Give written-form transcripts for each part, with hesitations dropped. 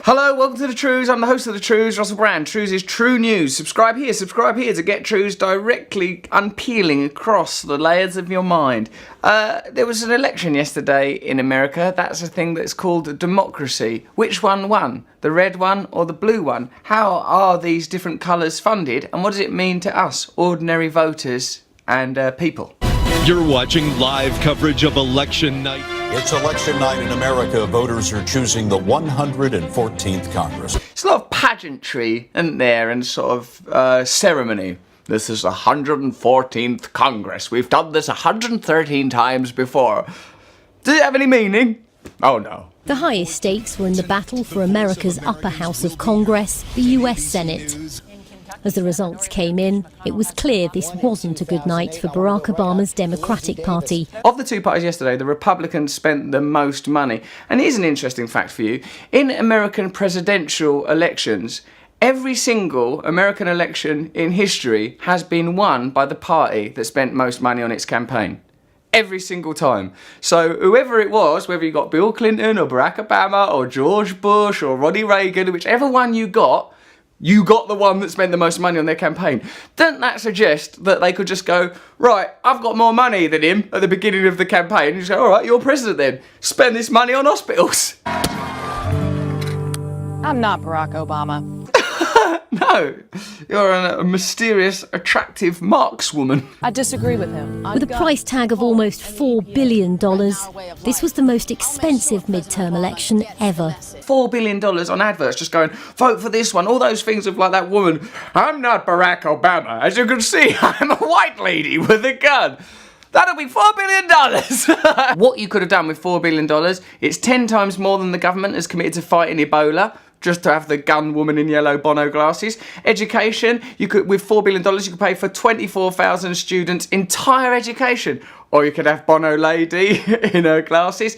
Hello, welcome to the Trews. I'm the host of the Trews, Russell Brand. Trews is true news. Subscribe here to get Trews directly unpeeling across the layers of your mind. There was an election yesterday in America. That's a thing that's called democracy. Which one won? The red one or the blue one? How are these different colours funded? And what does it mean to us, ordinary voters and people? You're watching live coverage of election night. It's election night in America. Voters are choosing the 114th Congress. It's a lot of pageantry, isn't there, and sort of ceremony. This is the 114th Congress. We've done this 113 times before. Does it have any meaning? Oh no. The highest stakes were in the battle for America's upper house of Congress, the US Senate. As the results came in, it was clear this wasn't a good night for Barack Obama's Democratic Party. Of the two parties yesterday, the Republicans spent the most money. And here's an interesting fact for you. In American presidential elections, every single American election in history has been won by the party that spent most money on its campaign. Every single time. So whoever it was, whether you got Bill Clinton or Barack Obama or George Bush or Ronnie Reagan, whichever one you got the one that spent the most money on their campaign. Doesn't that suggest that they could just go, right, I've got more money than him at the beginning of the campaign, and you just go, all right, you're president then. Spend this money on hospitals. I'm not Barack Obama. No, you're a mysterious, attractive markswoman. I disagree with him. With a price tag of almost $4 billion, this was the most expensive midterm election ever. $4 billion on adverts just going, vote for this one. All those things of like that woman, I'm not Barack Obama. As you can see, I'm a white lady with a gun. That'll be $4 billion. What you could have done with $4 billion, it's 10 times more than the government has committed to fighting Ebola, just to have the gun woman in yellow Bono glasses. Education, you could, with $4 billion, you could pay for 24,000 students' entire education. Or you could have Bono lady in her glasses.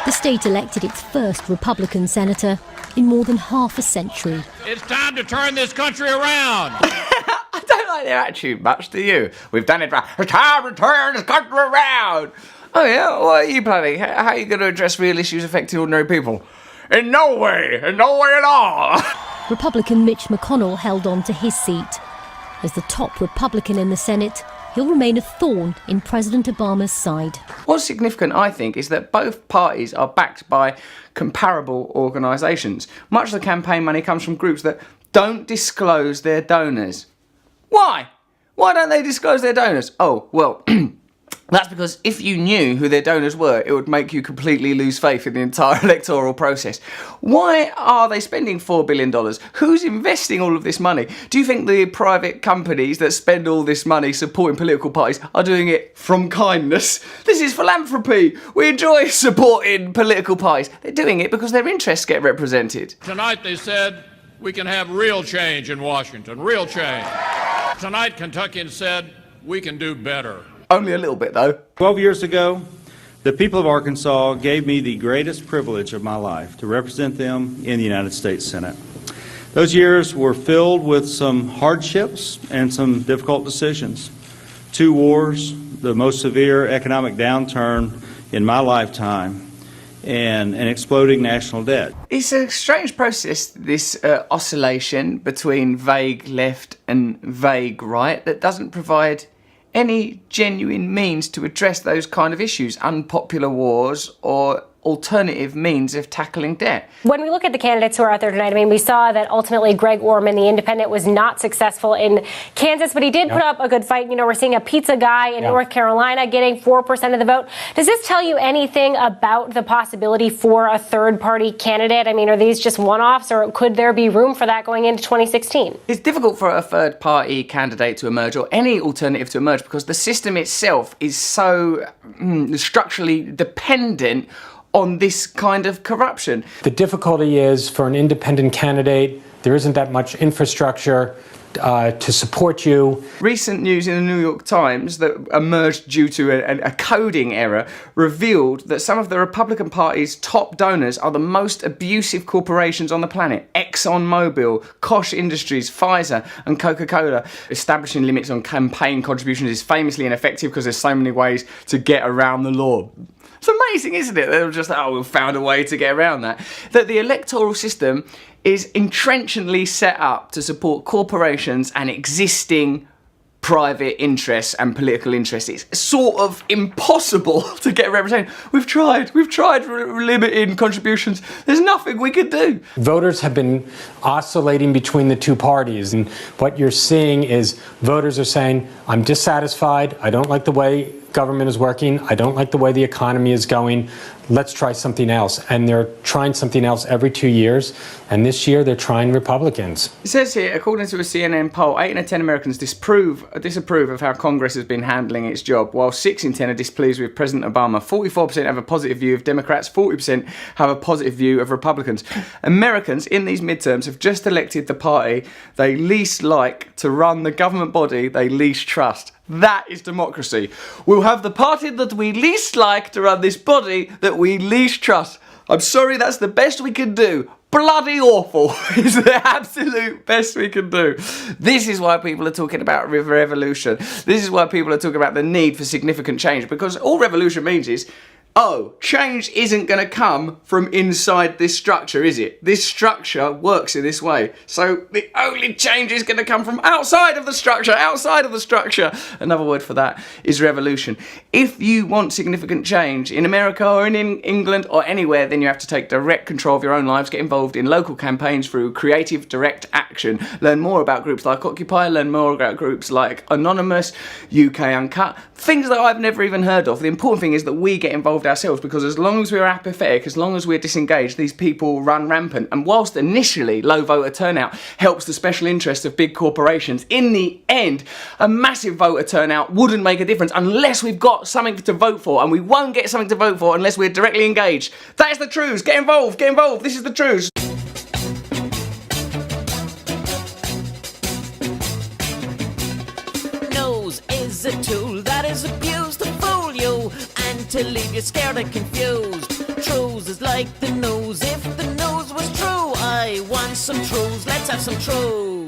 The state elected its first Republican senator in more than half a century. It's time to turn this country around. I don't like their attitude much, do you? We've done it right. It's time to turn this country around. Oh yeah, what are you planning? How are you going to address real issues affecting ordinary people? In no way at all. Republican Mitch McConnell held on to his seat. As the top Republican in the Senate, he'll remain a thorn in President Obama's side. What's significant, I think, is that both parties are backed by comparable organisations. Much of the campaign money comes from groups that don't disclose their donors. Why? Why don't they disclose their donors? Oh, well, that's because if you knew who their donors were, it would make you completely lose faith in the entire electoral process. Why are they spending $4 billion? Who's investing all of this money? Do you think the private companies that spend all this money supporting political parties are doing it from kindness? This is philanthropy. We enjoy supporting political parties. They're doing it because their interests get represented. Tonight they said we can have real change in Washington, real change. Tonight Kentuckians said we can do better. Only a little bit, though. 12 years ago, the people of Arkansas gave me the greatest privilege of my life to represent them in the United States Senate. Those years were filled with some hardships and some difficult decisions. 2 wars, the most severe economic downturn in my lifetime, and an exploding national debt. It's a strange process, this oscillation between vague left and vague right, that doesn't provide any genuine means to address those kind of issues, unpopular wars or alternative means of tackling debt. When we look at the candidates who are out there tonight, I mean, we saw that ultimately Greg Orman, the independent, was not successful in Kansas, but he did put up a good fight. You know, we're seeing a pizza guy in North Carolina getting 4% of the vote. Does this tell you anything about the possibility for a third-party candidate? I mean, are these just one-offs, or could there be room for that going into 2016? It's difficult for a third-party candidate to emerge, or any alternative to emerge, because the system itself is so structurally dependent on this kind of corruption. The difficulty is, for an independent candidate, there isn't that much infrastructure. to support you. Recent news in the New York Times that emerged due to a coding error revealed that some of the Republican Party's top donors are the most abusive corporations on the planet. ExxonMobil, Koch Industries, Pfizer and Coca-Cola. Establishing limits on campaign contributions is famously ineffective because there's so many ways to get around the law. It's amazing, isn't it? They were just like, we've found a way to get around that. That the electoral system is entrenchantly set up to support corporations and existing private interests and political interests. It's sort of impossible to get represented. We've tried limiting contributions. There's nothing we could do. Voters have been oscillating between the two parties, and what you're seeing is voters are saying, I'm dissatisfied, I don't like the way government is working, I don't like the way the economy is going, let's try something else. And they're trying something else every 2 years, and this year they're trying Republicans. It says here, according to a CNN poll, 8 in 10 Americans disapprove of how Congress has been handling its job, while 6 in 10 are displeased with President Obama. 44% have a positive view of Democrats, 40% have a positive view of Republicans. Americans in these midterms have just elected the party they least like to run the government body they least trust. That is democracy. We'll have the party that we least like to run this body that we least trust. I'm sorry, that's the best we can do. Bloody awful is the absolute best we can do. This is why people are talking about revolution. This is why people are talking about the need for significant change, because all revolution means is, oh, change isn't going to come from inside this structure, is it? This structure works in this way. So the only change is going to come from outside of the structure, outside of the structure. Another word for that is revolution. If you want significant change in America or in England or anywhere, then you have to take direct control of your own lives, get involved in local campaigns through creative direct action. Learn more about groups like Occupy, learn more about groups like Anonymous, UK Uncut, things that I've never even heard of. The important thing is that we get involved ourselves, because as long as we're apathetic, as long as we're disengaged, these people run rampant. And whilst initially low voter turnout helps the special interests of big corporations, in the end a massive voter turnout wouldn't make a difference unless we've got something to vote for, and we won't get something to vote for unless we're directly engaged. That is the Trews. Get involved, get involved. This is the Trews. Nose is a tool that is abused to fool you and to leave you scared and confused. Trews is like the nose. If the nose was true, I want some Trews. Let's have some Trews.